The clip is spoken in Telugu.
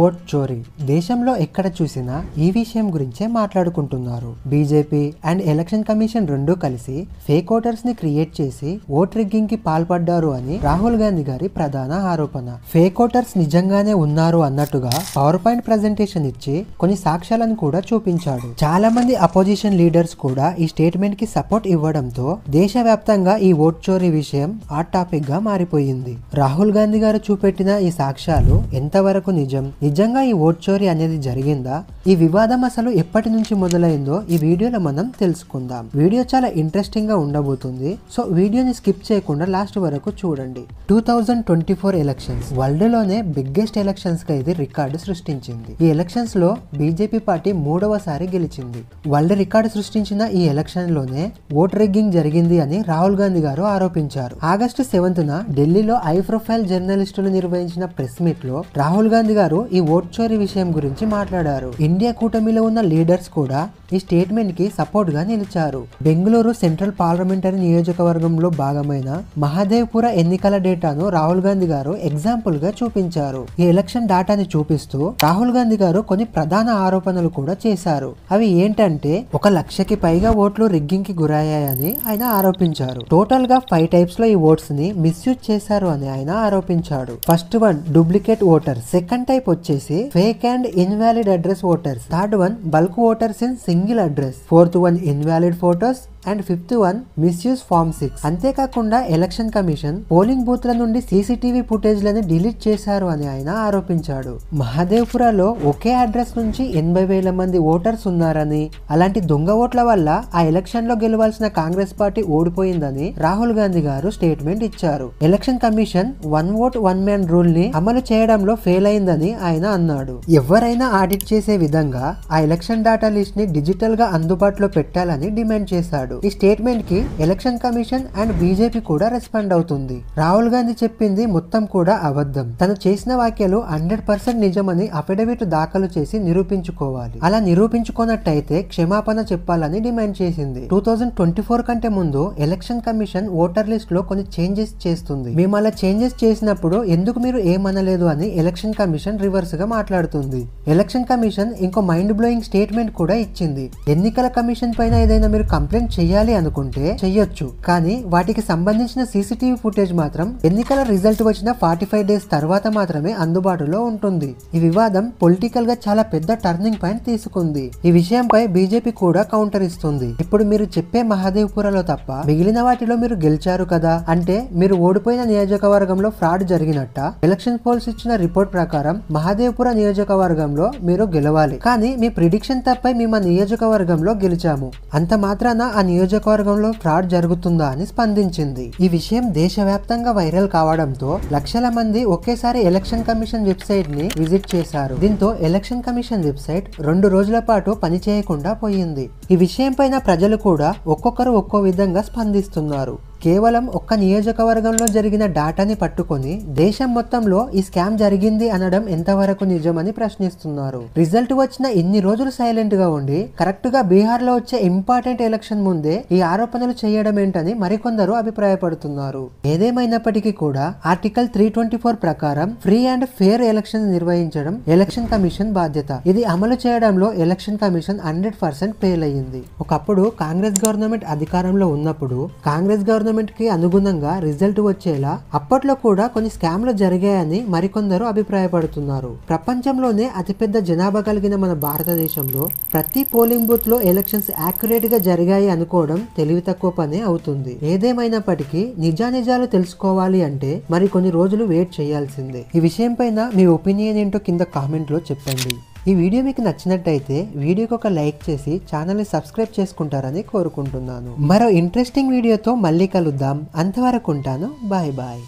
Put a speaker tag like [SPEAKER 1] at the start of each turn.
[SPEAKER 1] ఓట్ చోరీ దేశంలో ఎక్కడ చూసినా ఈ విషయం గురించే మాట్లాడుకుంటున్నారు. బీజేపీ అండ్ ఎలక్షన్ కమిషన్ రెండూ కలిసి ఫేక్ ఓటర్స్ ని క్రియేట్ చేసి ఓట్ రిగ్గింగ్ కి పాల్పడ్డారు అని రాహుల్ గాంధీ గారి ప్రధాన ఆరోపణ. ఫేక్ ఓటర్స్ నిజంగానే ఉన్నారు అన్నట్టుగా పవర్ పాయింట్ ప్రెజెంటేషన్ ఇచ్చి కొన్ని సాక్ష్యాలను కూడా చూపించాడు. చాలా మంది అపోజిషన్ లీడర్స్ కూడా ఈ స్టేట్మెంట్ కి సపోర్ట్ ఇవ్వడంతో దేశవ్యాప్తంగా ఈ ఓట్ చోరీ విషయం హాట్ టాపిక్ గా మారిపోయింది. రాహుల్ గాంధీ గారు చూపెట్టిన ఈ సాక్ష్యాలు ఎంతవరకు నిజంగా ఈ ఓట్ చోరీ అనేది జరిగిందా? ఈ వివాదం అసలు ఎప్పటి నుంచి మొదలైందో ఈ వీడియోలో మనం తెలుసుకుందాం. వీడియో చాలా ఇంట్రెస్టింగ్ గా ఉండబోతుంది. సో వీడియోని స్కిప్ చేయకుండా లాస్ట్ వరకు చూడండి. 2024 ఎలక్షన్స్ వరల్డ్ లోనే బిగ్గెస్ట్ ఎలక్షన్స్ గా ఇది రికార్డు సృష్టించింది. ఈ ఎలక్షన్స్ లో బీజేపీ పార్టీ 3వసారి గెలిచింది. వరల్డ్ రికార్డు సృష్టించిన ఈ ఎలక్షన్ లోనే ఓట్ రిగ్గింగ్ జరిగింది అని రాహుల్ గాంధీ గారు ఆరోపించారు. ఆగస్టు 7న ఢిల్లీలో హై ప్రొఫైల్ జర్నలిస్టులు నిర్వహించిన ప్రెస్ మీట్ లో రాహుల్ గాంధీ గారు ఈ ఓట్ చోరీ విషయం గురించి మాట్లాడారు. ఇండియా కూటమిలో ఉన్న లీడర్స్ కూడా ఈ స్టేట్మెంట్ కి సపోర్ట్ గా నిలిచారు. బెంగళూరు సెంట్రల్ పార్లమెంటరీ నియోజకవర్గంలో భాగమైన మహాదేవ్పుర ఎన్నికల డేటాను రాహుల్ గాంధీ గారు ఎగ్జాంపుల్ గా చూపించారు. ఈ ఎలక్షన్ డేటాని చూపిస్తూ రాహుల్ గాంధీ గారు కొన్ని ప్రధాన ఆరోపణలు కూడా చేశారు. అవి ఏంటంటే 1,00,000కి పైగా ఓట్లు రిగ్గింగ్ కి గురయ్యాయని ఆయన ఆరోపించారు. టోటల్ గా 5 టైప్స్ లో ఈ ఓట్స్ ని మిస్యూజ్ చేశారు అని ఆయన ఆరోపించాడు. First one duplicate voters, second type వచ్చేసి fake and invalid address voters, third one bulk voters in single address, fourth one invalid photos and fifth one misuse form 6. అంతేకాకుండా ఎలక్షన్ కమిషన్ పోలింగ్ బూత్ల నుండి సీసీటీవీ ఫుటేజ్ లను డిలీట్ చేశారు అని ఆయన ఆరోపించాడు. మహాదేవ్పురలో ఒకే అడ్రస్ నుంచి 80,000 మంది ఓటర్స్ ఉన్నారని, అలాంటి దొంగ ఓట్ల వల్ల ఆ ఎలక్షన్ లో గెలవాల్సిన కాంగ్రెస్ పార్టీ ఓడిపోయిందని రాహుల్ గాంధీ గారు స్టేట్మెంట్ ఇచ్చారు. Election commission 1 vote 1 man rule ని అమలు చేయడంలో ఫెయిల్ అయిందని ఆయన అన్నాడు. ఎవరైనా ఆడిట్ చేసే విధంగా ఆ ఎలక్షన్ డేటా లిస్ట్ ని డిజిటల్ గా అందుబాటులో పెట్టాలని డిమాండ్ చేశాడు. ఈ స్టేట్మెంట్ కి ఎలక్షన్ కమిషన్ అండ్ బీజేపీ కూడా రెస్పాండ్ అవుతుంది. రాహుల్ గాంధీ చెప్పింది మొత్తం కూడా అబద్ధం, తను చేసిన వ్యాఖ్యలు 100% నిజమని అఫిడవిట్ దాఖలు చేసి నిరూపించుకోవాలి. అలా నిరూపించుకున్నట్టయితే క్షమాపణ చెప్పాలని డిమాండ్ చేసింది. 2024 కంటే ముందు ఎలక్షన్ కమిషన్ ఓటర్ లిస్ట్ లో కొన్ని చేంజెస్ చేస్తుంది. మేము అలా చేంజెస్ చేసినప్పుడు ఎందుకు మీరు ఏమనలేదు అని ఎలక్షన్ కమిషన్ రివర్స్ గా మాట్లాడుతుంది. ఎలక్షన్ కమిషన్ ఇంకో మైండ్ బ్లోయింగ్ స్టేట్మెంట్ కూడా ఇచ్చింది. ఎన్నికల కమిషన్ పైన ఏదైనా మీరు కంప్లైంట్ చెయ్యాలి అనుకుంటే చెయ్యొచ్చు, కానీ వాటికి సంబంధించిన సీసీటీవీ ఫుటేజ్ మాత్రం ఎన్నికల రిజల్ట్ వచ్చిన 45 డేస్ తర్వాత మాత్రమే అందుబాటులో ఉంటుంది. ఈ వివాదం పొలిటికల్ గా చాలా పెద్ద టర్నింగ్ పాయింట్ తీసుకుంది. ఈ విషయంపై బీజేపీ కూడా కౌంటర్ ఇస్తుంది. ఇప్పుడు మీరు చెప్పే మహాదేవ్పురలో తప్ప మిగిలిన వాటిలో మీరు గెలిచారు కదా, అంటే మీరు ఓడిపోయిన నియోజకవర్గంలో ఫ్రాడ్ జరిగినట్ట? ఎలక్షన్ పోల్స్ ఇచ్చిన రిపోర్ట్ ప్రకారం మహాదేవ్పుర నియోజకవర్గంలో మీరు గెలవాలి, కానీ మీ ప్రిడిక్షన్ తప్పై మేము నియోజకవర్గంలో గెలిచాము, అంత మాత్రాన ఆ నియోజకవర్గంలో ఫ్రాడ్ జరుగుతుందా అని స్పందించింది. ఈ విషయం దేశవ్యాప్తంగా వైరల్ కావడంతో లక్షల మంది ఒకేసారి ఎలక్షన్ కమిషన్ వెబ్సైట్ ని విజిట్ చేశారు. దీంతో ఎలక్షన్ కమిషన్ వెబ్సైట్ 2 రోజుల పాటు పనిచేయకుండా పోయింది. ఈ విషయం పైన ప్రజలు కూడా ఒక్కొక్కరు ఒక్కో విధంగా స్పందిస్తున్నారు. కేవలం ఒక్క నియోజకవర్గంలో జరిగిన డాటాని పట్టుకొని దేశం మొత్తంలో ఈ స్కామ్ జరిగింది అనడం ఎంతవరకు నిజమని ప్రశ్నిస్తున్నారు. రిజల్ట్ వచ్చిన ఇన్ని రోజులు సైలెంట్ గా ఉండి కరెక్ట్ గా బీహార్ లో వచ్చే ఇంపార్టెంట్ ఎలక్షన్ ముందే ఈ ఆరోపణలు చేయడం ఏంటని మరికొందరు అభిప్రాయపడుతున్నారు. ఏదేమైనప్పటికీ కూడా ఆర్టికల్ 324 ప్రకారం ఫ్రీ అండ్ ఫెయిర్ ఎలక్షన్ నిర్వహించడం ఎలక్షన్ కమిషన్ బాధ్యత. ఇది అమలు చేయడంలో ఎలక్షన్ కమిషన్ 100% ఫెయిల్ అయ్యింది. ఒకప్పుడు కాంగ్రెస్ గవర్నమెంట్ అధికారంలో ఉన్నప్పుడు కాంగ్రెస్ గవర్నమెంట్ కి అనుగుణంగా రిజల్ట్ వచ్చేలా అప్పట్లో కూడా కొన్ని స్కామ్లు జరిగాయని మరికొందరు అభిప్రాయపడుతున్నారు. ప్రపంచంలోనే అతిపెద్ద జనాభా కలిగిన మన భారతదేశంలో ప్రతి పోలింగ్ బూత్ లో ఎలక్షన్స్ యాక్యురేట్ గా జరిగాయి అనుకోవడం తెలివి తక్కువ పనే అవుతుంది. ఏదేమైనప్పటికీ నిజానిజాలు తెలుసుకోవాలి అంటే మరి కొన్ని రోజులు వెయిట్ చేయాల్సిందే. ఈ విషయం పైన మీ ఒపీనియన్ ఏంటో కింద కామెంట్ లో చెప్పండి. ఈ వీడియో మీకు నచ్చినట్టయితే వీడియోకి ఒక లైక్ చేసి ఛానల్ని సబ్స్క్రైబ్ చేసుకుంటారని కోరుకుంటున్నాను. మరో ఇంట్రెస్టింగ్ వీడియోతో మళ్ళీ కలుద్దాం. అంతవరకు ఉంటాను. Bye bye.